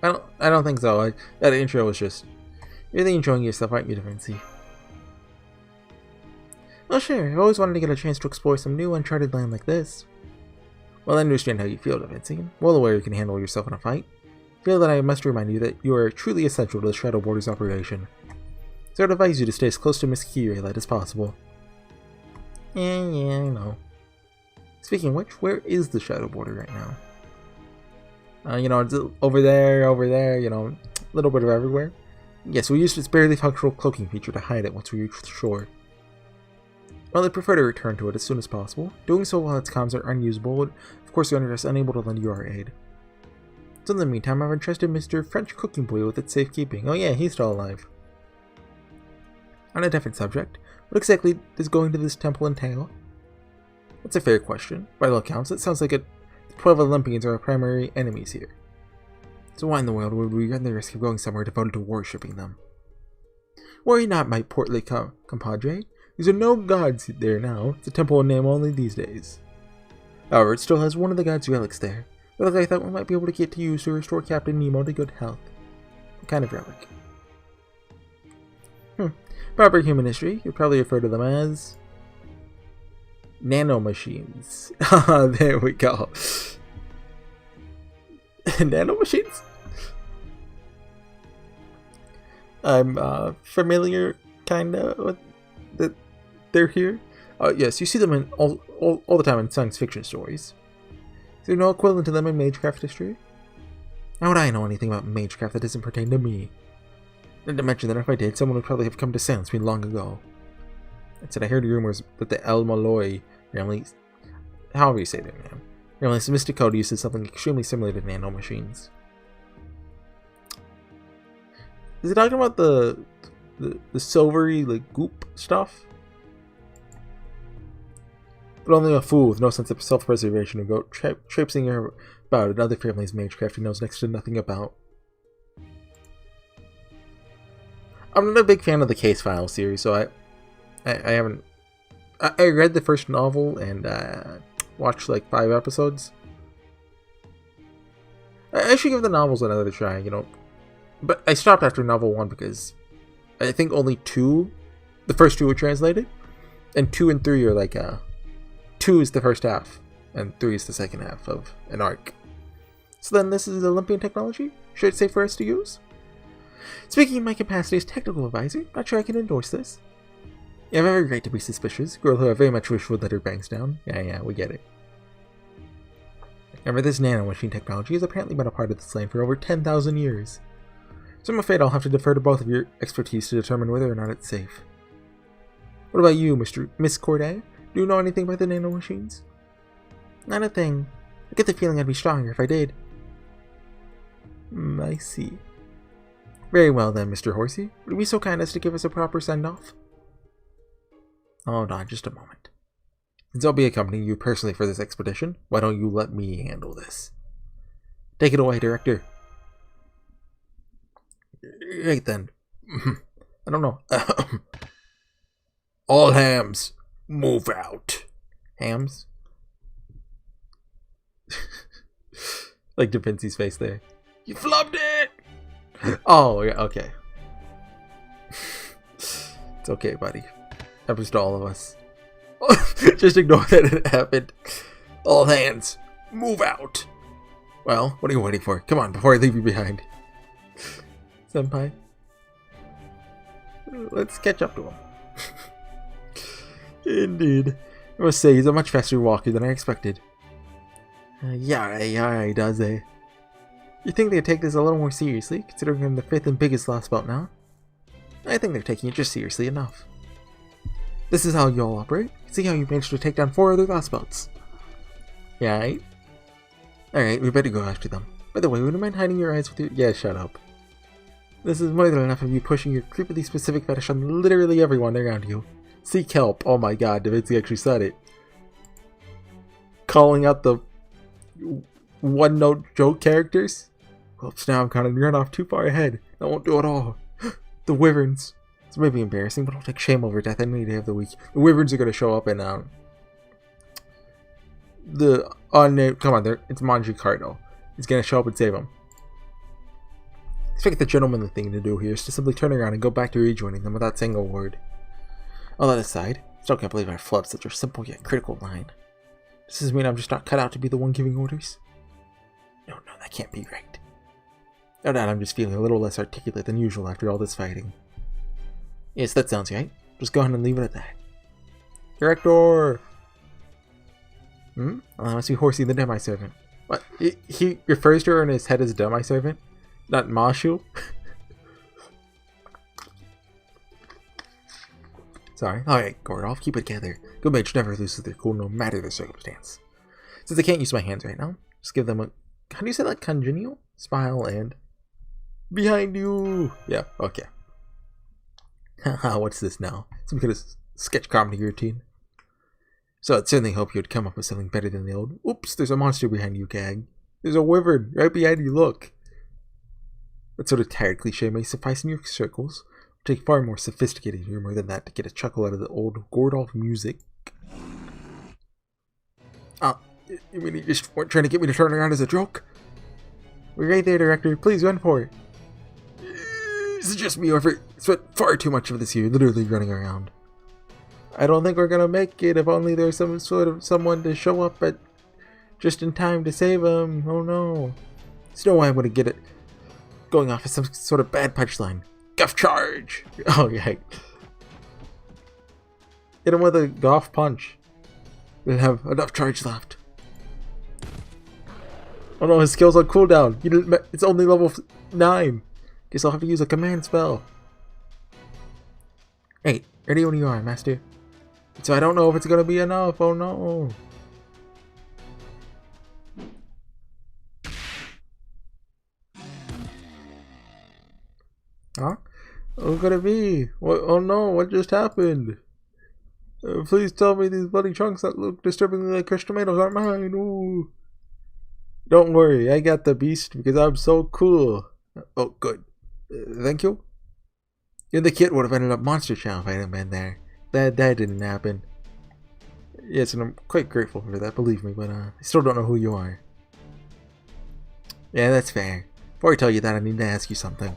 I don't think so. That intro was just... You're really enjoying yourself, aren't you, Da Vinci? Well, sure. I've always wanted to get a chance to explore some new uncharted land like this. Well, I understand how you feel, Da Vinci. Well aware you can handle yourself in a fight. Feel that I must remind you that you are truly essential to the Shadow Borders operation. So I'd advise you to stay as close to Miss Kiraylight as possible. Yeah, I know. Speaking of which, where is the Shadow Border right now? You know, it's over there, you know, a little bit of everywhere. Yes, we used its barely functional cloaking feature to hide it once we reached the shore. Well, I'd prefer to return to it as soon as possible. Doing so while its comms are unusable would, of course, render us unable to lend you our aid. So in the meantime, I've entrusted Mr. French Cooking Boy with its safekeeping. Oh yeah, he's still alive. On a different subject, what exactly does going to this temple entail? That's a fair question. By all accounts, it sounds like the 12 Olympians are our primary enemies here. So why in the world would we run the risk of going somewhere devoted to worshipping them? Worry not, my portly compadre. These are no gods there now. It's a temple in name only these days. However, it still has one of the gods' relics there. Relic I thought we might be able to get to use to restore Captain Nemo to good health. What kind of relic? Proper human history, you'd probably refer to them as... nanomachines. There we go. Nanomachines? I'm familiar, kinda, with that they're here. Yes, you see them in all the time in science fiction stories. Is there no equivalent to them in Magecraft history? How would I know anything about Magecraft that doesn't pertain to me? Not to mention that if I did, someone would probably have come to silence me long ago. I said I heard rumors that the El Malloy family, however you say their name, family's mystic code uses something extremely similar to nanomachines. Is he talking about the silvery, like, goop stuff? But only a fool with no sense of self-preservation would go traipsing about another family's Magecraft he knows next to nothing about. I'm not a big fan of the Case File series, so I haven't... I read the first novel and watched like 5 episodes. I should give the novels another try, you know. But I stopped after novel 1 because I think only 2, the first 2 were translated, and 2 and 3 are like 2 is the first half, and 3 is the second half of an arc. So then this is Olympian technology? Should it safe for us to use? Speaking in my capacity as technical advisor, not sure I can endorse this. You have every right to be suspicious. Girl who I very much wish would let her bangs down. Yeah, we get it. Remember, this nanomachine technology has apparently been a part of this land for over 10,000 years. So I'm afraid I'll have to defer to both of your expertise to determine whether or not it's safe. What about you, Miss Corday? Do you know anything about the nanomachines? Not a thing. I get the feeling I'd be stronger if I did. I see. Very well then, Mr. Horsey. Would you be so kind as to give us a proper send-off? Hold on just a moment. Since I'll be accompanying you personally for this expedition, why don't you let me handle this? Take it away, Director. Right then. I don't know. All hams, move out. Hams? Like Da Vinci's face there. You flubbed it! Oh, yeah, okay. It's okay, buddy. Happens to all of us. Just ignore that it happened. All hands, move out. Well, what are you waiting for? Come on, before I leave you behind. Senpai. Let's catch up to him. Indeed. I must say, he's a much faster walker than I expected. Yeah, does he? You think they'd take this a little more seriously, considering I'm the 5th and biggest lost boat now? I think they're taking it just seriously enough. This is how you all operate. See how you managed to take down 4 other lost boats. Yeah, right? Alright, we better go after them. By the way, would you mind hiding your eyes with your... Yeah, shut up. This is more than enough of you pushing your creepily specific fetish on literally everyone around you. Seek help. Oh my god, Da Vinci actually said it. Calling out the one-note joke characters? Oops, now I'm kind of run off too far ahead. I won't do it all. The Wyverns. It's maybe embarrassing, but I'll take shame over death any day of the week. The Wyverns are going to show up and, the unnamed... Come on, it's Mandricardo. He's going to show up and save him. I expect the gentlemanly thing to do here is to simply turn around and go back to rejoining them without saying a word. All that aside, I still can't believe I flubbed such a simple yet critical line. Does this mean I'm just not cut out to be the one giving orders? No, that can't be right. No doubt I'm just feeling a little less articulate than usual after all this fighting. Yes, that sounds right. Just go ahead and leave it at that. Director! Well, that must be Horsey the demi-servant. What? He refers to her in his head as demi-servant? Not Mashu? Sorry. Alright, Gordolf, keep it together. Good mage never loses their cool no matter the circumstance. Since I can't use my hands right now, just give them a... How do you say that? Congenial? Smile and... Behind you! Yeah, okay. Haha, what's this now? Some kind of sketch comedy routine. So I'd certainly hope you'd come up with something better than the old, oops, there's a monster behind you gag. There's a wyvern right behind you, look. That sort of tired cliche may suffice in your circles. It'll take far more sophisticated humor than that to get a chuckle out of the old Gordolf music. You mean you just weren't trying to get me to turn around as a joke? We're right there, director. Please run for it. This is just me over. Spent far too much of this year literally running around. I don't think we're gonna make it if only there's some sort of someone to show up at just in time to save him. Oh no. There's no way I'm gonna get it going off as some sort of bad punchline. Guff charge! Oh yeah. Hit him with a golf punch. We'll have enough charge left. Oh no, his skill's on cooldown. It's only level 9. Guess I'll have to use a command spell. Hey, ready when you are, master. So I don't know if it's gonna be enough. Oh no. Huh? What's gonna be? What? Oh no, what just happened? Please tell me these bloody chunks that look disturbingly like crushed tomatoes aren't mine. Ooh. Don't worry, I got the beast because I'm so cool. Oh, good. Thank you. You and the kid would have ended up monster chow if I hadn't been there. That didn't happen. Yes, and I'm quite grateful for that, believe me, but I still don't know who you are. Yeah, that's fair. Before I tell you that, I need to ask you something.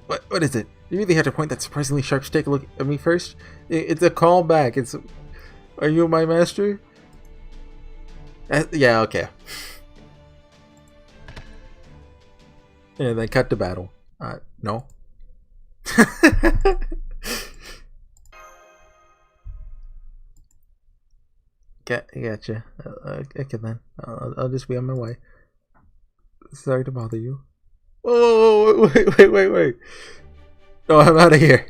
What is it? You really have to point that surprisingly sharp stick look at me first? It's a callback. It's... Are you my master? Yeah, okay. And then cut to battle. No. Gotcha. Okay then. I'll just be on my way. Sorry to bother you. Oh, wait. No, I'm out of here.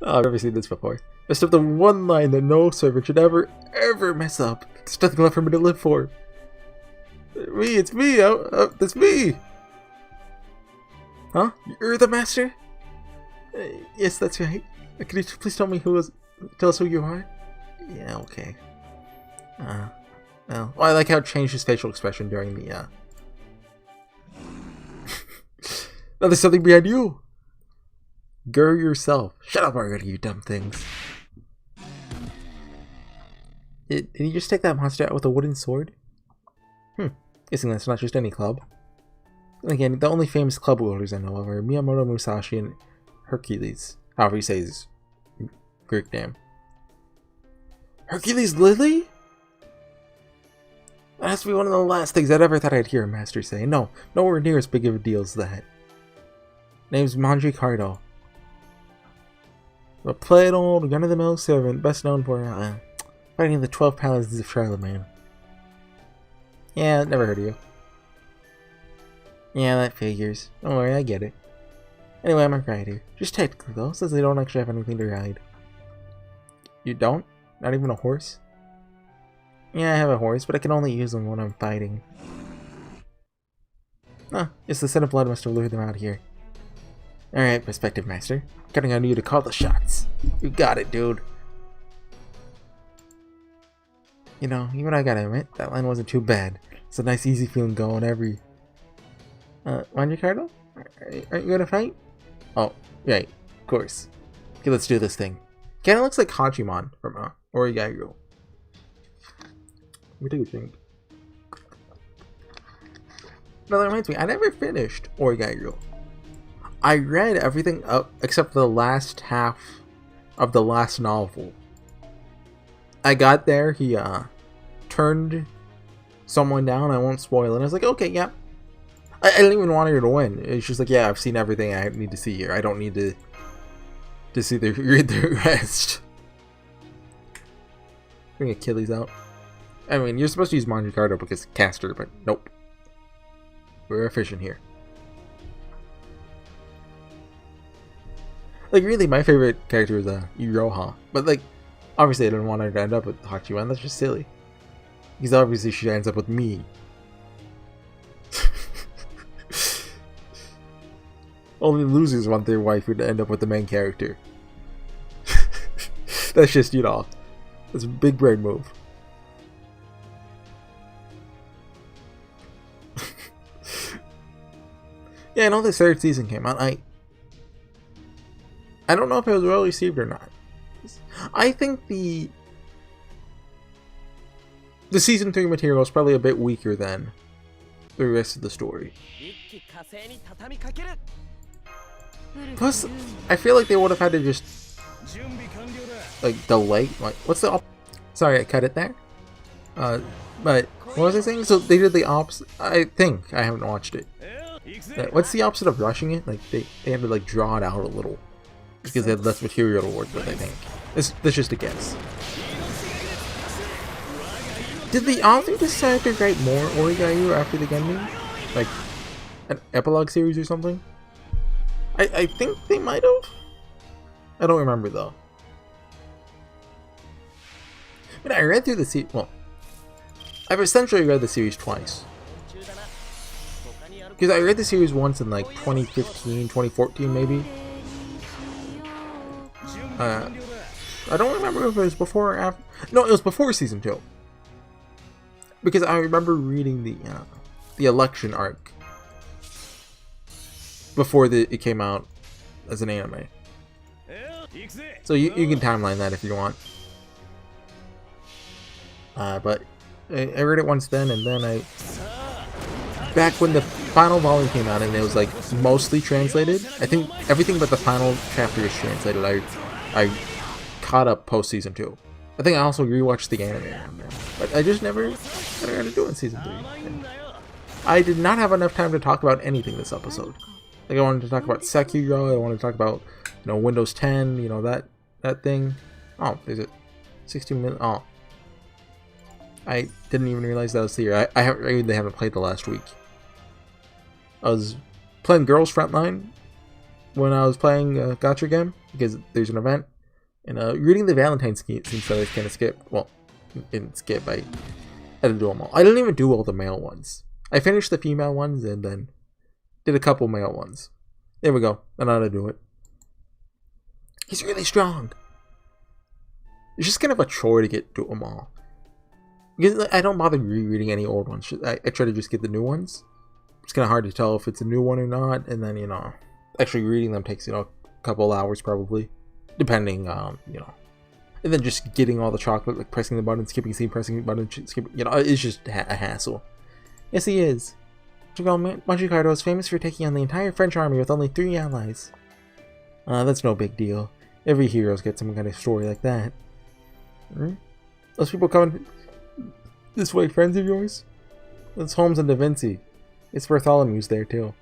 Oh, I've never seen this before. Just have the one line that no servant should ever mess up. There's nothing left for me to live for. It's me. That's me. Huh? You're the master? Yes, that's right. Could you please tell us who you are? Yeah, okay. Well, I like how it changed his facial expression during the, Now there's something behind you! Girl yourself. Shut up already, you dumb things. Did you just take that monster out with a wooden sword? Guessing that's not just any club. Again, the only famous club wielders I know of are Miyamoto Musashi and Hercules. However you say his Greek name. Hercules Lily? That has to be one of the last things I'd ever thought I'd hear a master say. No, nowhere near as big of a deal as that. Name's Mandricardo. A plain old run-of-the-mill servant, best known for fighting the 12 paladins of Charlemagne. Yeah, never heard of you. Yeah, that figures. Don't worry, I get it. Anyway, I'm a rider. Just technically though, since I don't actually have anything to ride. You don't? Not even a horse? Yeah, I have a horse, but I can only use them when I'm fighting. Ah, it's the scent of blood must have lured them out here. Alright, Perspective Master. Counting on you to call the shots. You got it, dude. You know, even I gotta admit, that line wasn't too bad. It's a nice easy feeling going every... Mandricardo? Aren't you gonna fight? Oh, right, of course. Okay, let's do this thing. Kinda looks like Hachiman from HorseyEatYou. What do you think? No, that reminds me, I never finished HorseyEatYou. I read everything up except the last half of the last novel. I got there, he turned someone down, I won't spoil it. I was like, okay, yeah. I didn't even want her to win. It's just like, yeah, I've seen everything I need to see here. I don't need to see read the rest. Bring Achilles out. I mean, you're supposed to use Mandricardo because caster, but nope. We're efficient here. Like, really, my favorite character is Iroha. But, like, obviously I didn't want her to end up with Hachiman. That's just silly. Because obviously she ends up with me. Only losers want their waifu to end up with the main character. That's just, you know, that's a big brain move. Yeah, I know the third season came out. I don't know if it was well received or not. I think the season 3 material is probably a bit weaker than the rest of the story. Plus, I feel like they would have had to just like delay. Like, what's the sorry, I cut it there. But what was I saying? So they did the opposite. I think I haven't watched it. What's the opposite of rushing it? Like they had to like draw it out a little because they had less material to work with. I think that's just a guess. Did the author decide to write more HorseyEatYou after the ending? Like an epilogue series or something? I think they might have. I don't remember though. But I read through the series. Well, I've essentially read the series twice. Because I read the series once in like 2015, 2014 maybe. I don't remember if it was before or after. No, it was before season 2. Because I remember reading the election arc before it came out as an anime. So you can timeline that if you want. But I read it once then, and then back when the final volume came out and it was like mostly translated. I think everything but the final chapter is translated. I caught up post season 2. I think I also rewatched the anime, but I just never got around to doing season 3. And I did not have enough time to talk about anything this episode. Like I wanted to talk about Sekiro, I wanted to talk about, you know, Windows 10, you know, that thing. Oh, there's a 16 minute. Oh, I didn't even realize that was here. I really haven't played the last week. I was playing Girls Frontline when I was playing a gacha game because there's an event. And reading the Valentine's scenes that I kind of skipped. Well, didn't skip. I had to do them all. I didn't even do all the male ones. I finished the female ones and then did a couple male ones. There we go. I know how to do it. He's really strong. It's just kind of a chore to get to them all. Because I don't bother rereading any old ones. I try to just get the new ones. It's kind of hard to tell if it's a new one or not. And then, you know, actually reading them takes, you know, a couple hours probably. Depending, you know. And then just getting all the chocolate, like pressing the button, skipping scene, pressing the button, skipping, you know, it's just a hassle. Yes, he is. Mandricardo is famous for taking on the entire French army with only 3 allies. That's no big deal. Every hero's got some kind of story like that. Those people coming this way, friends of yours? That's Holmes and Da Vinci. It's Bartholomew's there too.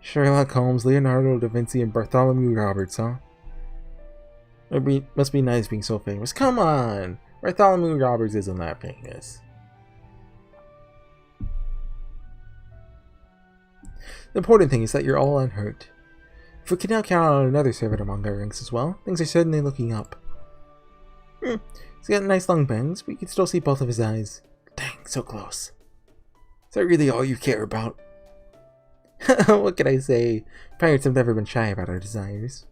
Sherlock Holmes, Leonardo da Vinci, and Bartholomew Roberts, huh? Must be nice being so famous. Come on! Bartholomew Roberts isn't that famous. The important thing is that you're all unhurt. If we can now count on another servant among our ranks as well, things are certainly looking up. He's got nice long bangs, but you can still see both of his eyes. Dang, so close. Is that really all you care about? What can I say? Pirates have never been shy about our desires.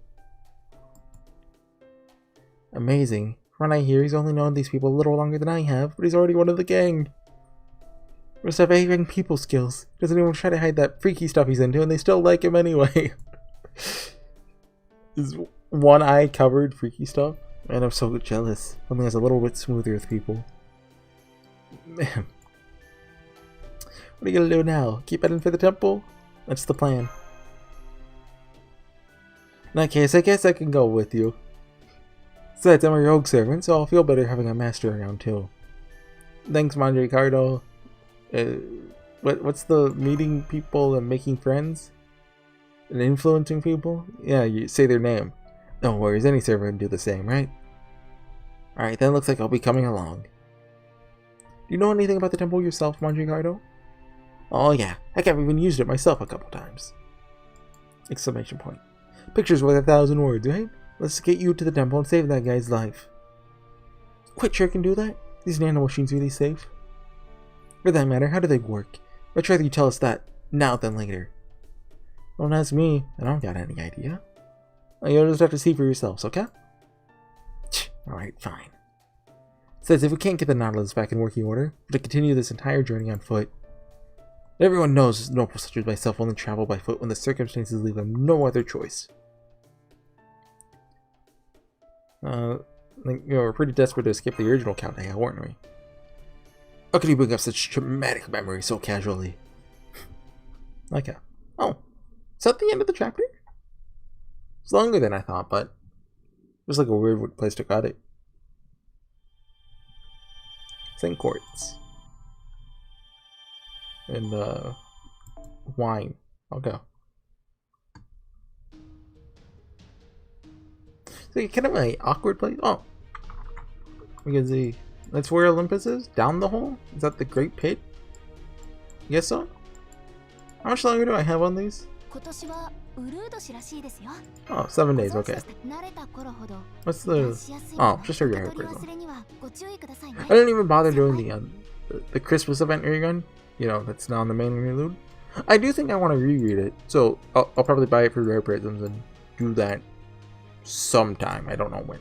Amazing. From what I hear, he's only known these people a little longer than I have, but he's already one of the gang. Must have even people skills. Doesn't even try to hide that freaky stuff he's into, and they still like him anyway. His one eye covered freaky stuff. Man, I'm so jealous. Something that's a little bit smoother with people. Man. What are you gonna do now? Keep heading for the temple? That's the plan. In that case, I guess I can go with you. Besides, I'm a rogue servant, so I'll feel better having a master around too. Thanks, Mandricardo. What's the meeting people and making friends? And influencing people? Yeah, you say their name. No worries, any servant can do the same, right? Alright, then looks like I'll be coming along. Do you know anything about the temple yourself, Mandricardo? Oh yeah, heck, I've even used it myself a couple times. Exclamation point. Picture's worth 1,000 words, right? Let's get you to the temple and save that guy's life. Quite sure I can do that? These nano machines really safe? For that matter, how do they work? I'd rather you tell us that now than later. Don't ask me, I don't got any idea. You'll just have to see for yourselves, okay? Alright, fine. Says if we can't get the Nautilus back in working order, we're to continue this entire journey on foot. Everyone knows noble such as myself only travel by foot when the circumstances leave them no other choice. We're pretty desperate to escape the original countdown, weren't we? How could you bring up such traumatic memories so casually? Okay. Oh, is that the end of the chapter? It's longer than I thought, but it was like a weird place to cut it. St. Quartz. And, wine. I'll go. So kind of an awkward place. Oh. Because that's where Olympus is? Down the hole? Is that the Great Pit? Guess so? How much longer do I have on these? Oh, 7 days, okay. What's the... Oh, just show your hair prism. I didn't even bother doing the Christmas event rerun. You know, that's not on the main interlude. I do think I want to reread it, so I'll probably buy it for Rare Prisms and do that sometime. I don't know when.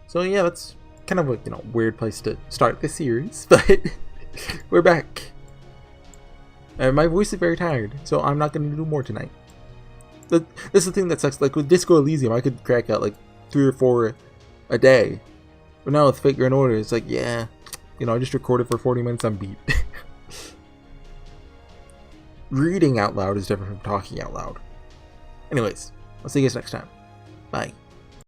So yeah, that's kind of a weird place to start the series, but we're back. My voice is very tired, so I'm not going to do more tonight. This is the thing that sucks. Like with Disco Elysium, I could crack out like 3 or 4 a day. But now with Fate Grand Order, it's like, yeah, I just recorded for 40 minutes, I'm beat. Reading out loud is different from talking out loud. Anyways, I'll see you guys next time. Bye.